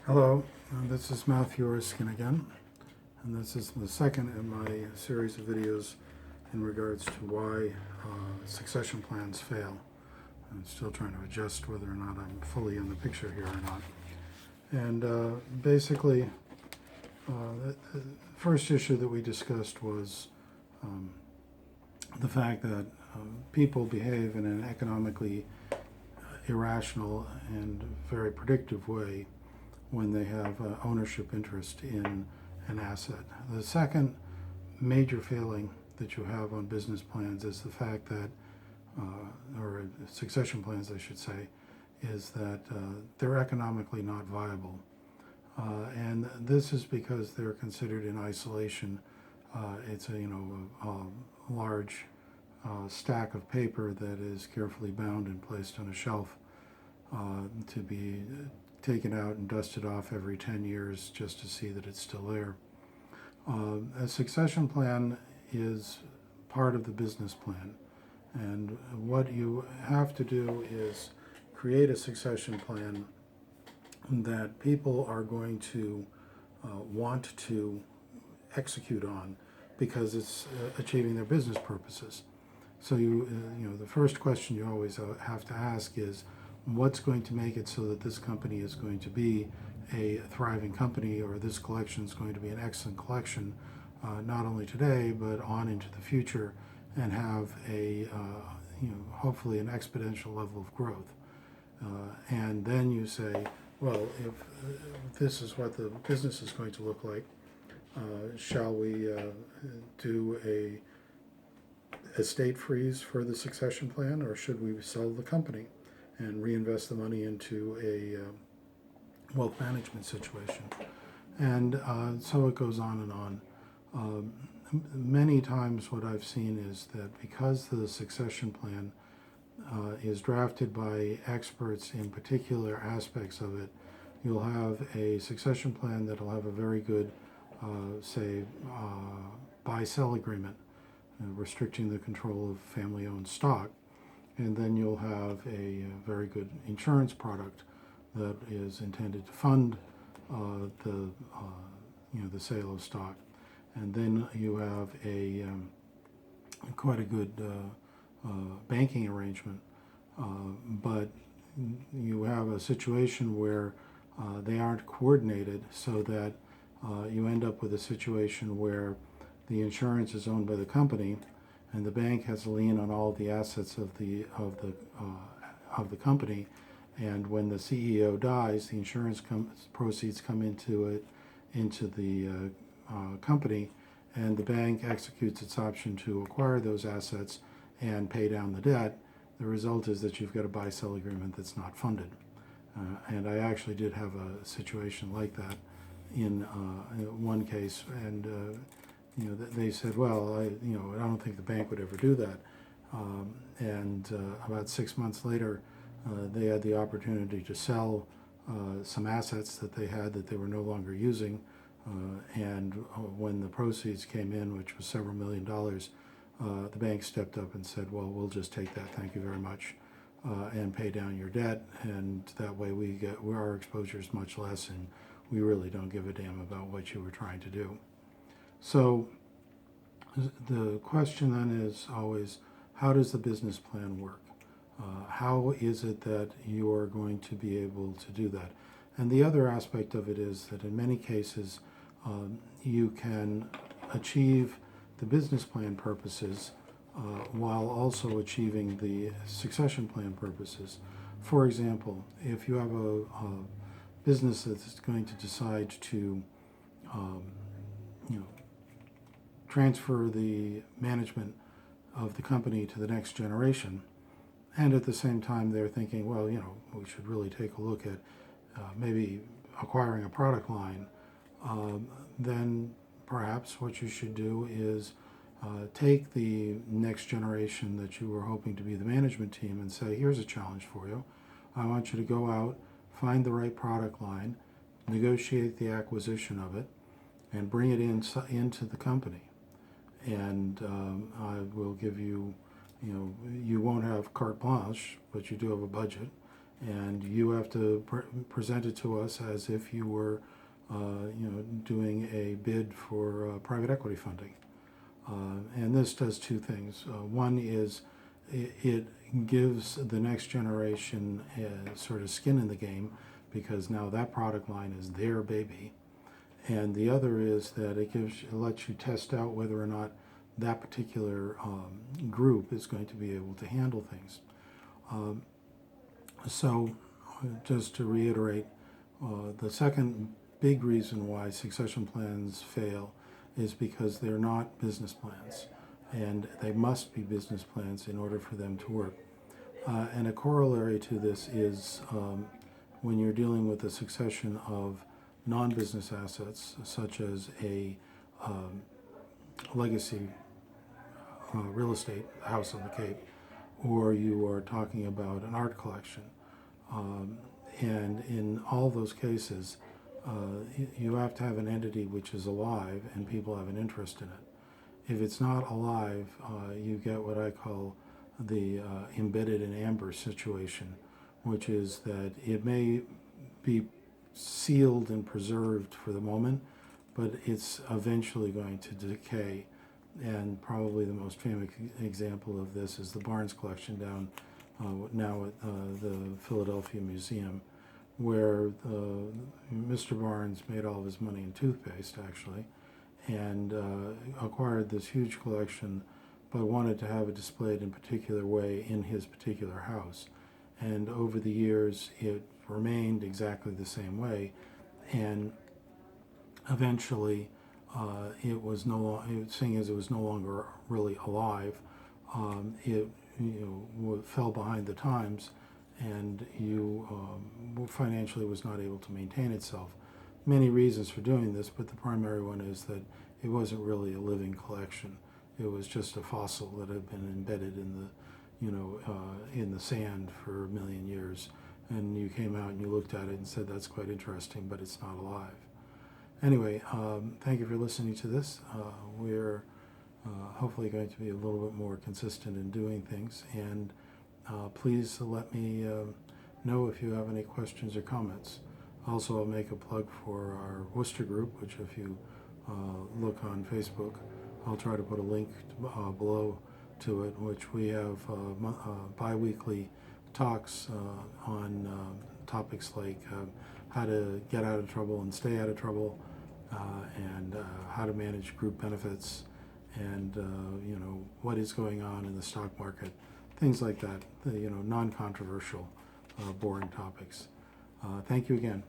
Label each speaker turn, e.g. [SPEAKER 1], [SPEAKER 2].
[SPEAKER 1] Hello, this is Matthew Erskine again, and this is the second in my series of videos in regards to why succession plans fail. I'm still trying to adjust whether or not I'm fully in the picture here or not. And basically, the first issue that we discussed was the fact that people behave in an economically irrational and very predictive way when they have ownership interest in an asset. The second major failing that you have on business plans is the fact that, or succession plans, I should say, is that they're economically not viable. And this is because they're considered in isolation. It's a large stack of paper that is carefully bound and placed on a shelf to be taken out and dusted off every 10 years just to see that it's still there. A succession plan is part of the business plan, and what you have to do is create a succession plan that people are going to want to execute on because it's achieving their business purposes. So the first question you always have to ask is, what's going to make it so that this company is going to be a thriving company, or this collection is going to be an excellent collection, not only today but on into the future, and have a hopefully an exponential level of growth. And then you say, well, if this is what the business is going to look like, shall we do a estate freeze for the succession plan, or should we sell the company and reinvest the money into a wealth management situation? And so it goes on and on. Many times what I've seen is that because the succession plan is drafted by experts in particular aspects of it, you'll have a succession plan that'll have a very good, buy-sell agreement, restricting the control of family-owned stock. And then you'll have a very good insurance product that is intended to fund the sale of stock. And then you have quite a good banking arrangement. But you have a situation where they aren't coordinated, so that you end up with a situation where the insurance is owned by the company, and the bank has a lien on all the assets of the company. And when the CEO dies, the insurance proceeds come into the company, and the bank executes its option to acquire those assets and pay down the debt. The result is that you've got a buy-sell agreement that's not funded. And I actually did have a situation like that in one case, and they said, well, I don't think the bank would ever do that. And about 6 months later, they had the opportunity to sell some assets that they had that they were no longer using. And when the proceeds came in, which was several $1,000,000, the bank stepped up and said, well, we'll just take that, thank you very much, and pay down your debt. And that way our exposure is much less, and we really don't give a damn about what you were trying to do. So the question then is always, how does the business plan work? How is it that you are going to be able to do that? And the other aspect of it is that in many cases, you can achieve the business plan purposes while also achieving the succession plan purposes. For example, if you have a business that's going to decide to transfer the management of the company to the next generation, and at the same time they're thinking, well, we should really take a look at maybe acquiring a product line, then perhaps what you should do is take the next generation that you were hoping to be the management team and say, here's a challenge for you. I want you to go out, find the right product line, negotiate the acquisition of it, and bring it into the company. And I will give you, you won't have carte blanche, but you do have a budget, and you have to present it to us as if you were doing a bid for private equity funding. And this does two things. One is it gives the next generation a sort of skin in the game, because now that product line is their baby. And the other is that it lets you test out whether or not that particular group is going to be able to handle things. So just to reiterate, the second big reason why succession plans fail is because they're not business plans, and they must be business plans in order for them to work. And a corollary to this is when you're dealing with a succession of non-business assets, such as a legacy real estate house on the Cape, or you are talking about an art collection. And in all those cases, you have to have an entity which is alive and people have an interest in it. If it's not alive, you get what I call the embedded in amber situation, which is that it may be sealed and preserved for the moment, but it's eventually going to decay. And probably the most famous example of this is the Barnes collection down now at the Philadelphia Museum, where Mr. Barnes made all of his money in toothpaste, actually, and acquired this huge collection, but wanted to have it displayed in a particular way in his particular house. And over the years, it remained exactly the same way, and eventually it was seeing as it was no longer really alive, it fell behind the times, and financially was not able to maintain itself. Many reasons for doing this, but the primary one is that it wasn't really a living collection. It was just a fossil that had been embedded in the sand for a million years, and you came out and you looked at it and said, that's quite interesting, but it's not alive. Anyway, thank you for listening to this. We're hopefully going to be a little bit more consistent in doing things, and please let me know if you have any questions or comments. Also, I'll make a plug for our Worcester group, which if you look on Facebook, I'll try to put a link below to it, which we have bi-weekly talks on topics like how to get out of trouble and stay out of trouble, and how to manage group benefits, and what is going on in the stock market, things like that, non-controversial, boring topics. Thank you again.